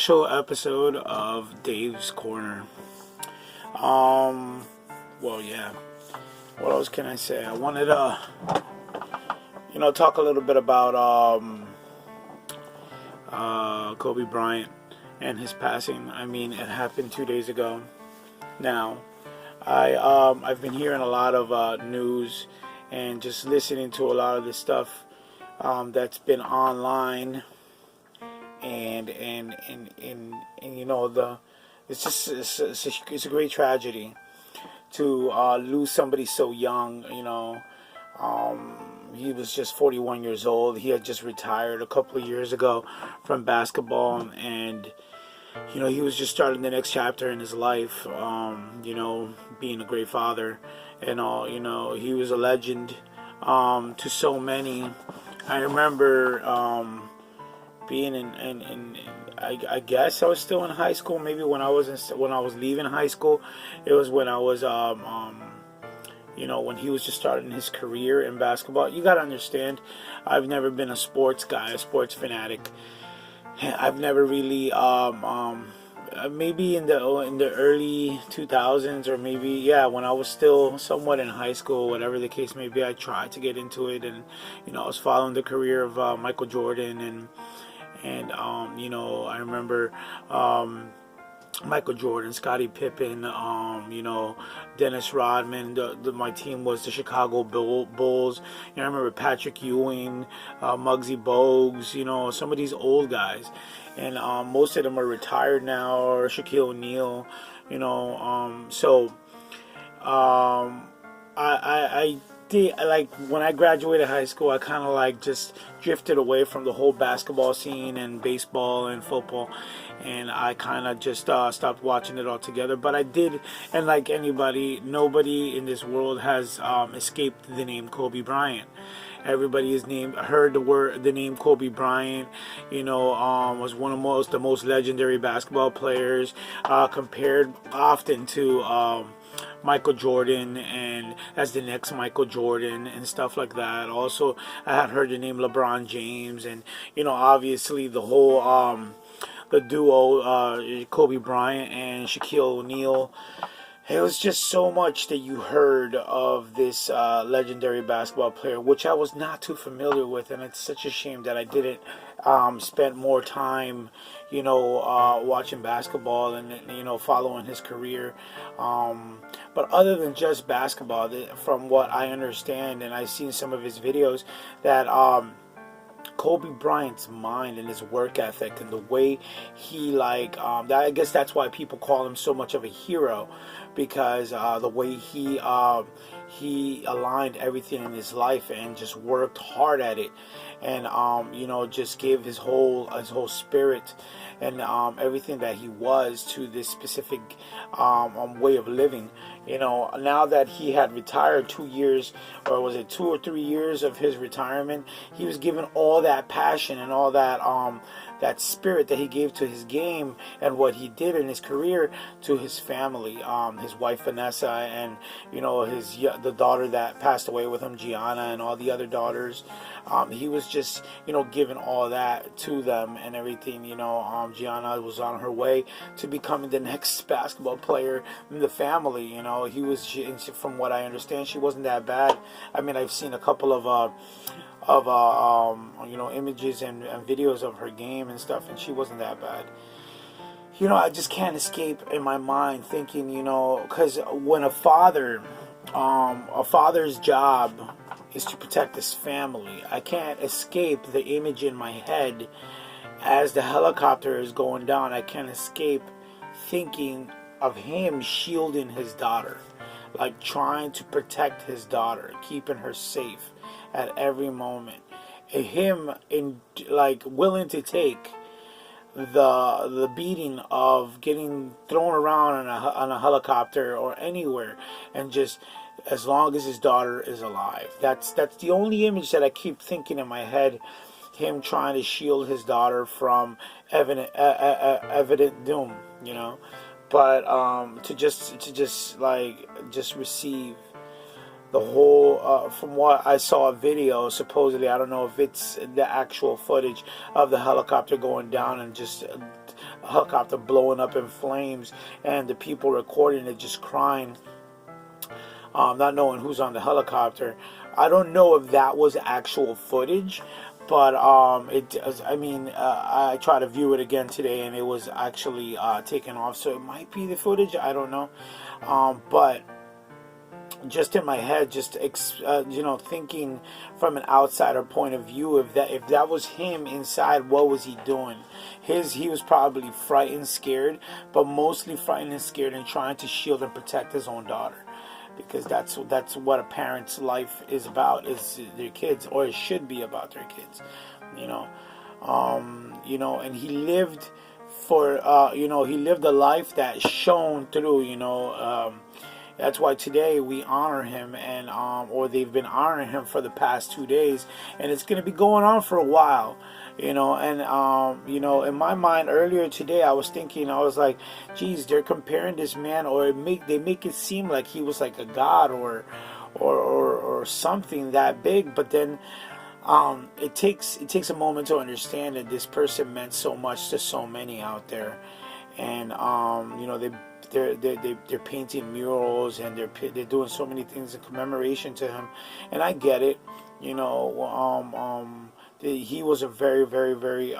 special episode of Dave's Corner. Well, yeah. What else can I say? I wanted to, talk a little bit about Kobe Bryant and his passing. I mean, it happened 2 days ago. Now, I've been hearing a lot of news and just listening to a lot of the stuff that's been online. And it's a great tragedy to lose somebody so young. He was just 41 years old. He had just retired a couple of years ago from basketball, and he was just starting the next chapter in his life. Being a great father and all. He was a legend to so many. I remember being I guess I was still in high school. Maybe when I was leaving high school, it was when I was when he was just starting his career in basketball. You got to understand, I've never been a sports guy, a sports fanatic. I've never really maybe in the early 2000s, or maybe when I was still somewhat in high school, whatever the case may be, I tried to get into it, and I was following the career of Michael Jordan, and I remember Michael Jordan, Scottie Pippen, Dennis Rodman. My team was the Chicago Bulls. I remember Patrick Ewing, Muggsy Bogues. Some of these old guys, and most of them are retired now, or Shaquille O'Neal. I did, like, when I graduated high school, I kind of just drifted away from the whole basketball scene and baseball and football, and I kind of just stopped watching it altogether. But I did, and like anybody, nobody in this world has escaped the name Kobe Bryant. Everybody has heard the name Kobe Bryant. Was one of the most legendary basketball players, compared often to Michael Jordan, and as the next Michael Jordan and stuff like that. Also, I had heard the name LeBron James, and obviously the whole the duo Kobe Bryant and Shaquille O'Neal. It was just so much that you heard of this legendary basketball player, which I was not too familiar with, and it's such a shame that I didn't spend more time, watching basketball and following his career. But other than just basketball, from what I understand, and I've seen some of his videos, that Kobe Bryant's mind and his work ethic and the way he I guess that's why people call him so much of a hero, because the way he aligned everything in his life and just worked hard at it, and just gave his whole spirit and everything that he was to this specific way of living. Now that he had retired 2 years, or was it 2 or 3 years of his retirement, he was given all that passion and all that that spirit that he gave to his game and what he did in his career to his family, his wife Vanessa, and the daughter that passed away with him, Gianna, and all the other daughters. He was just giving all that to them and everything. Gianna was on her way to becoming the next basketball player in the family. From what I understand, she wasn't that bad. I mean, I've seen a couple of images and videos of her game and stuff, and she wasn't that bad. I just can't escape in my mind thinking, because when a father's job is to protect his family, I can't escape the image in my head as the helicopter is going down. I can't escape thinking of him shielding his daughter, like trying to protect his daughter, keeping her safe at every moment. Him willing to take the beating of getting thrown around on a helicopter or anywhere, and just as long as his daughter is alive. That's the only image that I keep thinking in my head. Him trying to shield his daughter from evident doom, But to just receive the whole, from what I saw a video, supposedly, I don't know if it's the actual footage of the helicopter going down and just helicopter blowing up in flames, and the people recording it just crying, not knowing who's on the helicopter. I don't know if that was actual footage, but I mean, I tried to view it again today, and it was actually taken off. So it might be the footage. I don't know, but just in my head, just thinking from an outsider point of view, if that was him inside, what was he doing? He was probably frightened, scared, but mostly frightened and scared, and trying to shield and protect his own daughter, because that's what a parent's life is about, is their kids, or it should be about their kids, and he lived he lived a life that shone through, that's why today we honor him, and or they've been honoring him for the past 2 days, and it's going to be going on for a while, and in my mind earlier today, I was thinking, I was like, geez, they're comparing this man, or they make it seem like he was like a god, or something that big, but then it takes a moment to understand that this person meant so much to so many out there, and they're painting murals, and they're doing so many things in commemoration to him, and I get it. He was a very, very, very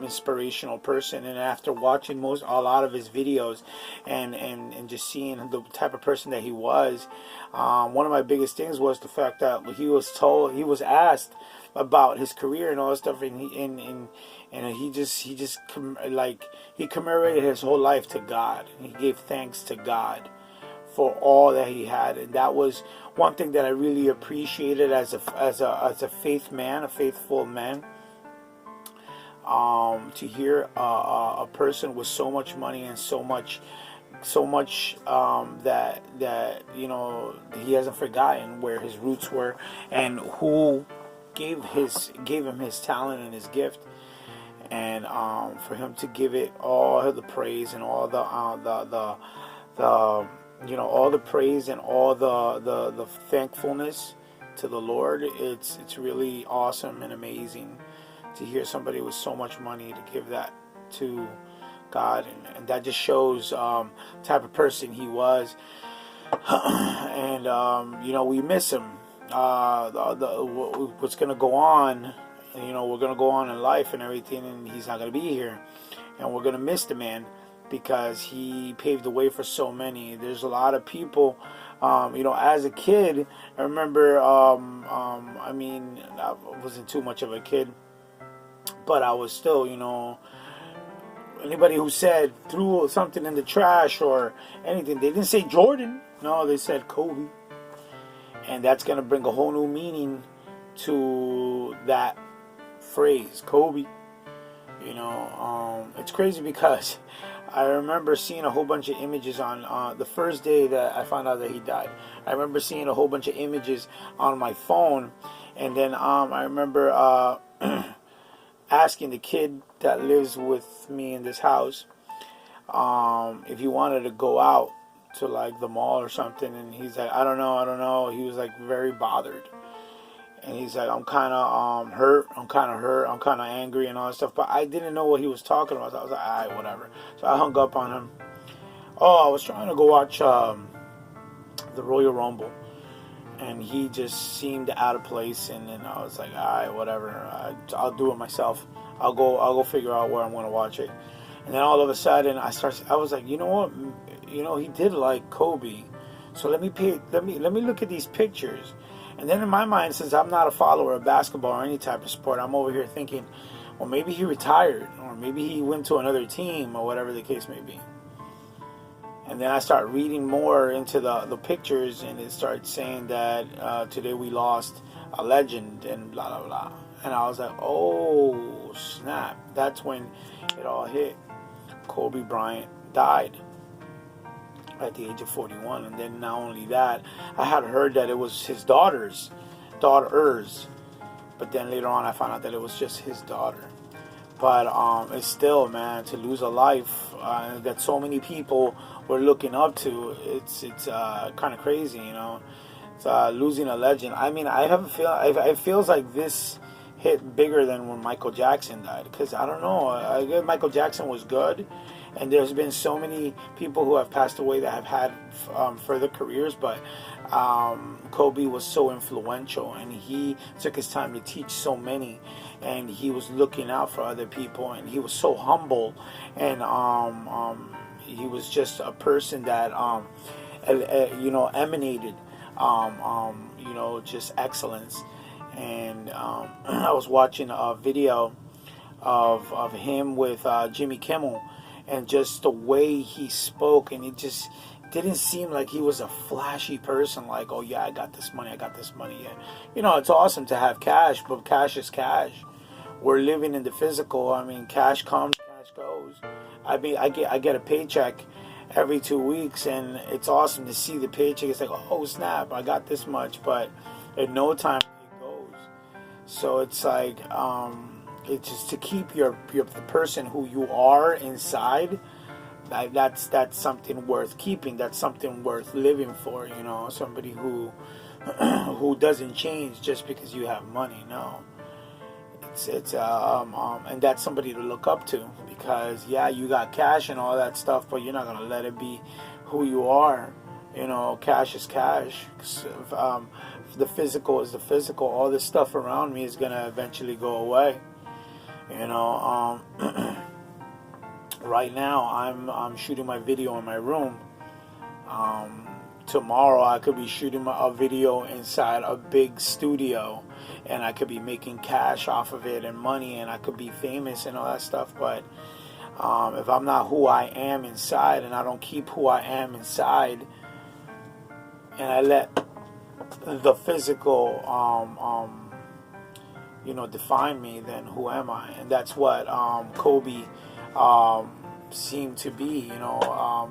inspirational person, and after watching a lot of his videos, and just seeing the type of person that he was, one of my biggest things was the fact that he was asked about his career and all that stuff, and he commemorated his whole life to God, and he gave thanks to God for all that he had, and that was one thing that I really appreciated as a faithful man. To hear a person with so much money and so much that he hasn't forgotten where his roots were, and who gave him his talent and his gift, and for him to give it all the praise and all the all the praise and all the thankfulness to the Lord. It's really awesome and amazing to hear somebody with so much money to give that to God, and that just shows the type of person he was. And we miss him. What's going to go on, we're going to go on in life and everything, and he's not going to be here, and we're going to miss the man, because he paved the way for so many. There's a lot of people, as a kid, I remember, I wasn't too much of a kid, but I was still, anybody who said threw something in the trash or anything, they didn't say Jordan. No, they said Kobe. And that's going to bring a whole new meaning to that phrase, Kobe. It's crazy, because I remember seeing a whole bunch of images on the first day that I found out that he died. I remember seeing a whole bunch of images on my phone, and then I remember asking the kid that lives with me in this house if he wanted to go out to like the mall or something, and he's like, I don't know. He was like very bothered, and he's like, I'm kind of hurt, I'm kind of angry and all that stuff, but I didn't know what he was talking about. So I was like, alright, whatever. So I hung up on him. I was trying to go watch the Royal Rumble, and he just seemed out of place, and then I was like, alright, whatever, I'll do it myself. I'll go figure out where I'm going to watch it. And then all of a sudden I was like, you know what, he did like Kobe, so let me look at these pictures. And then in my mind, since I'm not a follower of basketball or any type of sport, I'm over here thinking, well, maybe he retired, or maybe he went to another team, or whatever the case may be. And then I start reading more into the pictures, and it started saying that today we lost a legend and blah, blah, blah. And I was like, oh, snap. That's when it all hit. Kobe Bryant died at the age of 41. And then not only that, I had heard that it was his daughters. But then later on I found out that it was just his daughter. But it's still, man, to lose a life that so many people were looking up to, it's kind of crazy, It's losing a legend. I mean, I have a feel. It feels like this hit bigger than when Michael Jackson died. Because I don't know, I guess Michael Jackson was good, and there's been so many people who have passed away that have had further careers, but Kobe was so influential, and he took his time to teach so many, and he was looking out for other people, and he was so humble, and he was just a person that emanated just excellence. And I was watching a video of him with Jimmy Kimmel, and just the way he spoke, and it just didn't seem like he was a flashy person, like, oh yeah, I got this money, yeah. It's awesome to have cash, but cash is cash. We're living in the physical. I mean, cash comes, cash goes. I mean, I get a paycheck every 2 weeks, and it's awesome to see the paycheck. It's like, oh snap, I got this much, but in no time it goes. So it's like, it's just to keep the person who you are inside. That's something worth keeping. That's something worth living for. Somebody who who doesn't change just because you have money. No, and that's somebody to look up to, because yeah, you got cash and all that stuff, but you're not gonna let it be who you are. Cash is cash. The physical is the physical. All this stuff around me is gonna eventually go away. Right now I'm shooting my video in my room. Tomorrow I could be shooting a video inside a big studio, and I could be making cash off of it and money, and I could be famous and all that stuff. But if I'm not who I am inside, and I don't keep who I am inside, and I let the physical define me, then who am I? And that's what Kobe seemed to be.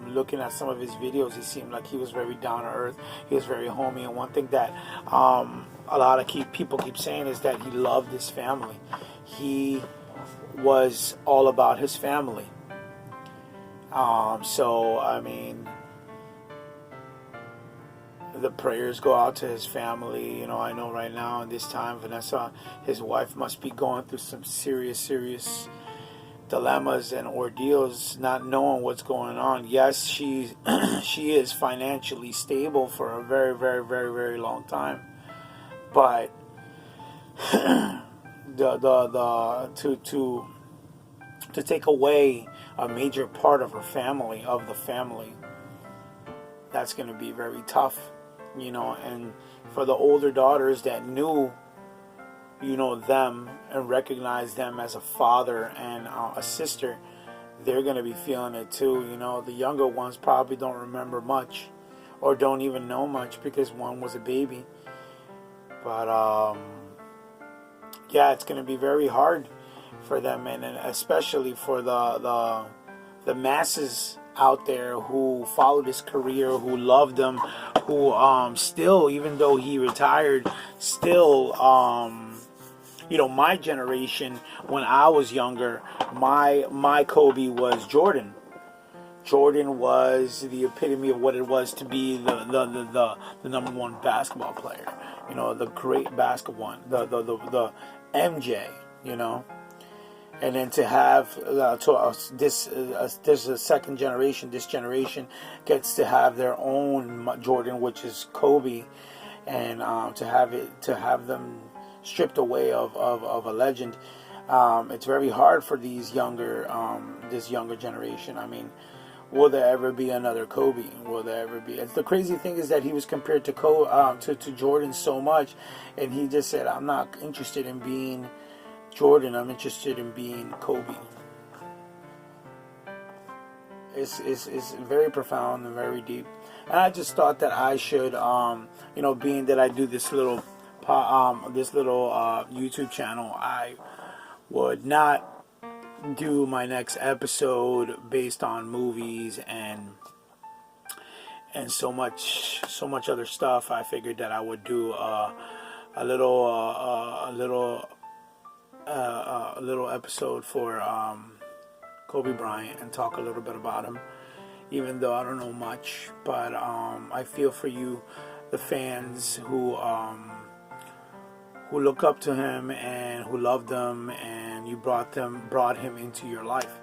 Looking at some of his videos, he seemed like he was very down to earth. He was very homey. And one thing that a lot of people keep saying is that he loved his family. He was all about his family. So I mean, the prayers go out to his family. I know right now in this time, Vanessa, his wife, must be going through some serious dilemmas and ordeals, not knowing what's going on. Yes, she is financially stable for a very, very, very, very long time, but to take away a major part of her family, of the family, that's going to be very tough. And for the older daughters that knew them and recognized them as a father and a sister, they're going to be feeling it too. The younger ones probably don't remember much, or don't even know much, because one was a baby. But yeah, it's going to be very hard for them, and especially for the masses out there who followed his career, who loved him, who still, even though he retired, still my generation, when I was younger, my Kobe was Jordan. Jordan was the epitome of what it was to be the number one basketball player. The great basketball one, the MJ. And then to have there's a second generation. This generation gets to have their own Jordan, which is Kobe, and to have them stripped away of a legend. It's very hard for these this younger generation. I mean, will there ever be another Kobe? Will there ever be? The crazy thing is that he was compared to Jordan so much, and he just said, "I'm not interested in being Jordan, I'm interested in being Kobe." It's very profound and very deep. And I just thought that I should, being that I do this little YouTube channel, I would not do my next episode based on movies and so much other stuff. I figured that I would do a little episode for Kobe Bryant and talk a little bit about him, even though I don't know much. But I feel for you, the fans who look up to him and who love them, and you brought him into your life.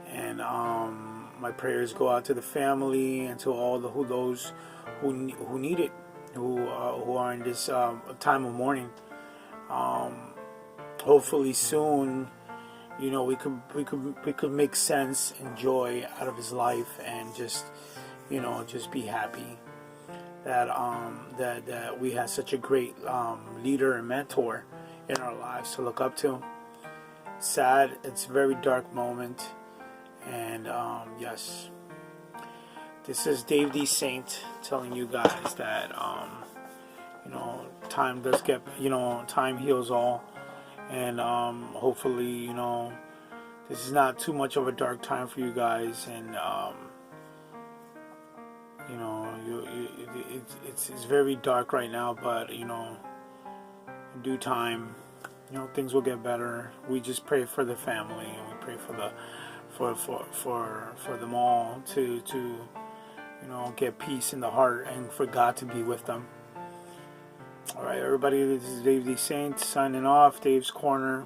And my prayers go out to the family and to all those who need it, who are in this time of mourning. Hopefully soon, we could make sense and joy out of his life, and just be happy that that we had such a great leader and mentor in our lives to look up to. Sad, it's a very dark moment, and yes, this is Dave D. Saint telling you guys that time does get, time heals all, and hopefully this is not too much of a dark time for you guys, and it's very dark right now, but in due time, things will get better. We just pray for the family, and we pray for them all to get peace in the heart, and for God to be with them. All right, everybody, this is Dave D. Saint signing off. Dave's Corner.